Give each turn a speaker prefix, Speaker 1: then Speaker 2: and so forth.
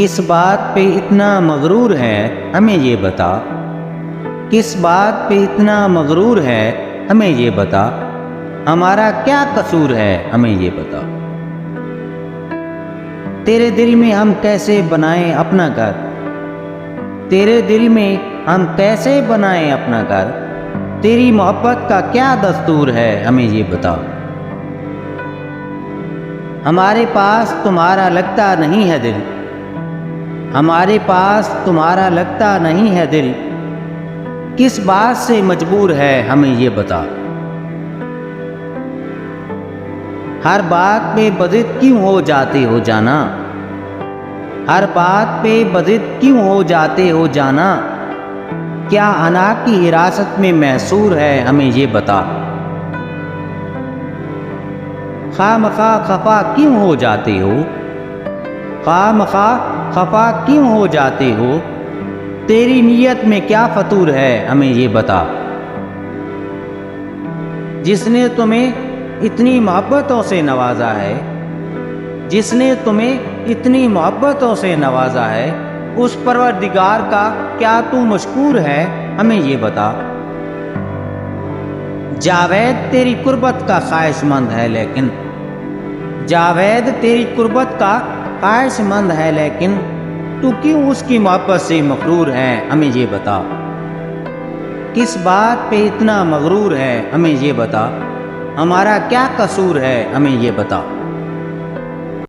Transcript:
Speaker 1: کس بات پہ اتنا مغرور ہے ہمیں یہ بتا، کس بات پہ اتنا مغرور ہے ہمیں یہ بتا، ہمارا کیا قصور ہے ہمیں یہ بتا۔ تیرے دل میں ہم کیسے بنائیں اپنا گھر، تیرے دل میں ہم کیسے بنائیں اپنا گھر، تیری محبت کا کیا دستور ہے ہمیں یہ بتا۔ ہمارے پاس تمہارا لگتا نہیں ہے دل، ہمارے پاس تمہارا لگتا نہیں ہے دل، کس بات سے مجبور ہے ہمیں یہ بتا۔ ہر بات پہ بضد کیوں ہو جاتے ہو جانا، ہر بات پہ بضد کیوں ہو جاتے ہو جانا، کیا انا کی حراست میں محصور ہے ہمیں یہ بتا۔ خواہ مخواہ خفا کیوں ہو جاتے ہو، خواہ مخواہ خفا کیوں ہو جاتے ہو، تیری نیت میں کیا فطور ہے ہمیں یہ بتا۔ جس نے تمہیں اتنی محبتوں سے نوازا ہے، جس نے تمہیں اتنی محبتوں سے نوازا ہے، اس پروردگار کا کیا تو مشکور ہے ہمیں یہ بتا۔ جاوید تیری قربت کا خواہش مند ہے لیکن، جاوید تیری قربت کا خواہش مند ہے لیکن، تو کیوں اس کی محبت سے مغرور ہے ہمیں یہ بتا۔ کس بات پہ اتنا مغرور ہے ہمیں یہ بتا، ہمارا کیا قصور ہے ہمیں یہ بتا۔